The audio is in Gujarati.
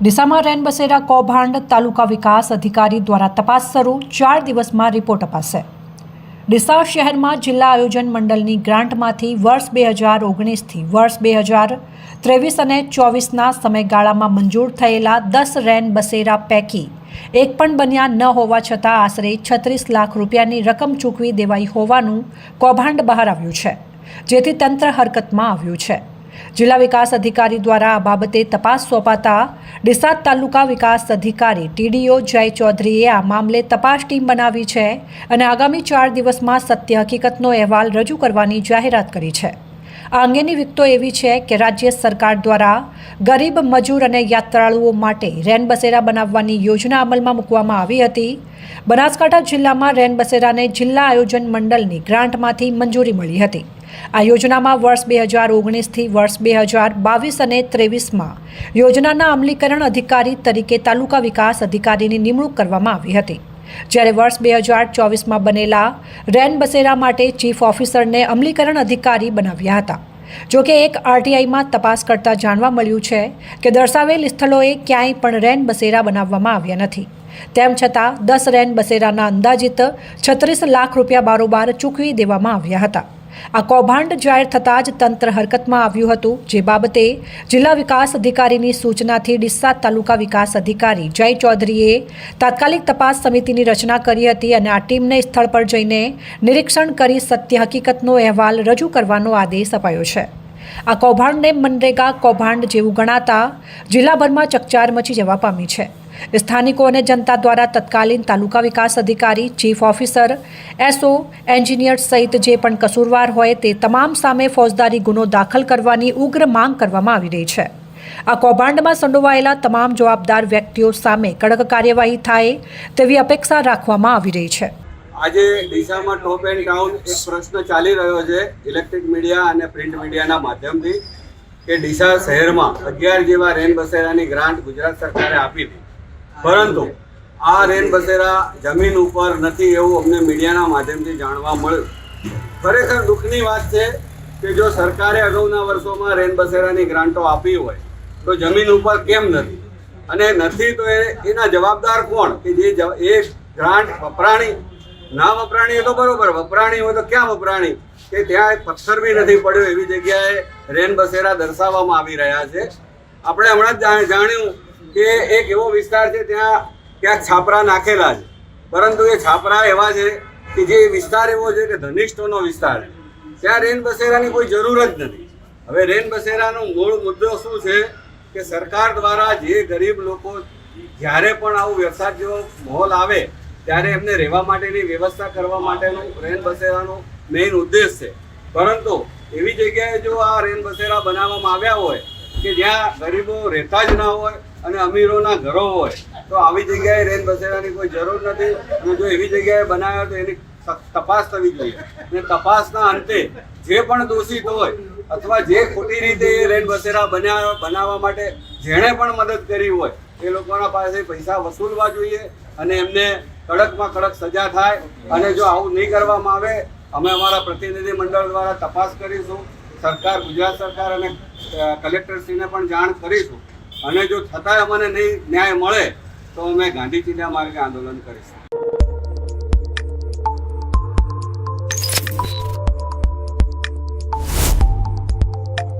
ડીસામાં રેનબસેરા કૌભાંડ તાલુકા વિકાસ અધિકારી દ્વારા તપાસ શરૂ 4 દિવસમાં રિપોર્ટ અપાશે। ડીસા શહેરમાં જિલ્લા આયોજન મંડળની ગ્રાન્ટમાંથી વર્ષ 2019થી વર્ષ 2023 અને 24ના સમયગાળામાં મંજૂર થયેલા 10 રેનબસેરા પૈકી એક પણ બન્યા ન હોવા છતાં આશરે 36 લાખ રૂપિયાની રકમ ચૂકવી દેવાઈ હોવાનું કૌભાંડ બહાર આવ્યું છે, જેથી તંત્ર હરકતમાં આવ્યું છે। જિલ્લા વિકાસ અધિકારી દ્વારા આ બાબતે તપાસ સોંપાતા ડીસા તાલુકા વિકાસ અધિકારી ટીડીઓ જય ચૌધરીએ આ મામલે તપાસ ટીમ બનાવી છે અને આગામી 4 દિવસમાં સત્ય હકીકતનો અહેવાલ રજૂ કરવાની જાહેરાત કરી છે। આ અંગેની વિગતો એવી છે કે રાજ્ય સરકાર દ્વારા ગરીબ મજૂર અને યાત્રાળુઓ માટે રેનબસેરા બનાવવાની યોજના અમલમાં મૂકવામાં આવી હતી। બનાસકાંઠા જિલ્લામાં રેનબસેરાને જિલ્લા આયોજન મંડળની ગ્રાન્ટમાંથી મંજૂરી મળી હતી। આ યોજનામાં વર્ષ 2019થી વર્ષ 2022 અને 23માં યોજનાના અમલીકરણ અધિકારી તરીકે તાલુકા વિકાસ અધિકારીની નિમણૂક કરવામાં આવી હતી, જ્યારે વર્ષ 2024માં બનેલા રેનબસેરા માટે ચીફ ઓફિસરને અમલીકરણ અધિકારી બનાવ્યા હતા। જોકે એક આરટીઆઈમાં તપાસ કરતાં જાણવા મળ્યું છે કે દર્શાવેલ સ્થળોએ ક્યાંય પણ રેનબસેરા બનાવવામાં આવ્યા નથી। તેમ છતાં 10 રેનબસેરાના અંદાજિત 36 લાખ રૂપિયા બારોબાર ચૂકવી દેવામાં આવ્યા હતા। આ કૌભાંડ જાહેર થતાં જ તંત્ર હરકતમાં આવ્યું હતું, જે બાબતે જિલ્લા વિકાસ અધિકારીની સૂચનાથી ડીસા તાલુકા વિકાસ અધિકારી જય ચૌધરીએ તાત્કાલિક તપાસ સમિતિની રચના કરી હતી અને આ ટીમને સ્થળ પર જઈને નિરીક્ષણ કરી સત્ય હકીકતનો અહેવાલ રજૂ કરવાનો આદેશ અપાયો છે। આ કૌભાંડને મનરેગા કૌભાંડ જેવું ગણાતા જિલ્લાભરમાં ચકચાર મચી જવા પામી છે। સ્થાનિકો અને જનતા દ્વારા તત્કાલીન તાલુકા વિકાસ અધિકારી, ચીફ ઓફિસર, એસઓ, એન્જિનિયર સહિત જે પણ કસૂરવાર હોય તે તમામ સામે ફોજદારી ગુનો દાખલ કરવાની ઉગ્ર માંગ કરવામાં આવી રહી છે। આ કૌભાંડમાં સંડોવાયેલા તમામ જવાબદાર વ્યક્તિઓ સામે કડક કાર્યવાહી થાય તેવી અપેક્ષા રાખવામાં આવી રહી છે। આજે ડીસામાં ટોપ એન્ડ ટાઉન એક પ્રશ્ન ચાલી રહ્યો છે ઇલેક્ટ્રિક મીડિયા અને પ્રિન્ટ મીડિયાના માધ્યમથી કે ડીસા શહેરમાં 11 જેવા રેનબસેરાની ગ્રાન્ટ ગુજરાત સરકારે આપી હતી, પરંતુ આ રેનબસેરા જમીન ઉપર નથી એવું અમને મીડિયાના માધ્યમથી જાણવા મળ્યું। ખરેખર દુઃખની વાત છે કે જો સરકારે અગાઉના વર્ષોમાં રેનબસેરાની ગ્રાન્ટો આપી હોય તો જમીન ઉપર કેમ નથી, અને નથી તો એના જવાબદાર કોણ કે જે એ ગ્રાન્ટ વપરાણી ના વપરાણી એ તો બરોબર, વપરાણી હોય તો ક્યાં વપરાણી કે ત્યાં પથ્થર બી નથી પડ્યો એવી જગ્યાએ રેનબસેરા દર્શાવવામાં આવી રહ્યા છે। આપણે હમણાં જ જાણ્યું કે એક એવો વિસ્તાર છે ત્યાં ક્યાંક છાપરા નાખેલા છે, પરંતુ એ છાપરા એવા છે કે જે વિસ્તાર એવો છે કે ધનિષ્ઠોનો વિસ્તાર છે, ત્યાં રેનબસેરાની કોઈ જરૂર જ નથી। હવે રેનબસેરાનો મૂળ મુદ્દો શું છે કે સરકાર દ્વારા જે ગરીબ લોકો જ્યારે પણ આવું વરસાદ જેવો માહોલ આવે ત્યારે એમને રહેવા માટેની વ્યવસ્થા કરવા માટેનું રેનબસેરાનો મેઇન ઉદ્દેશ છે, પરંતુ એવી જગ્યાએ જો આ રેનબસેરા બનાવવામાં આવ્યા હોય કે જ્યાં ગરીબો રહેતા જ ના હોય અને અમીરોના ઘરો હોય, તો આવી જગ્યાએ રેનબસેરાની કોઈ જરૂર નથી। અને જો એવી જગ્યાએ બનાવ્યા તો એની તપાસ થવી જોઈએ, અને તપાસના અંતે જે પણ દોષિત હોય અથવા જે ખોટી રીતે રેનબસેરા બનાવવા માટે જેણે પણ મદદ કરી હોય એ લોકોના પાસે પૈસા વસૂલવા જોઈએ અને એમને કડકમાં કડક સજા થાય। અને જો આવું નહીં કરવામાં આવે અમે અમારા પ્રતિનિધિ મંડળ દ્વારા તપાસ કરીશું, સરકાર, ગુજરાત સરકાર અને કલેક્ટરશ્રીને પણ જાણ કરીશું, અને જો છતાંય અમને નહીં ન્યાય મળે તો અમે ગાંધી ચિંધ્યા માર્ગે આંદોલન કરીશું।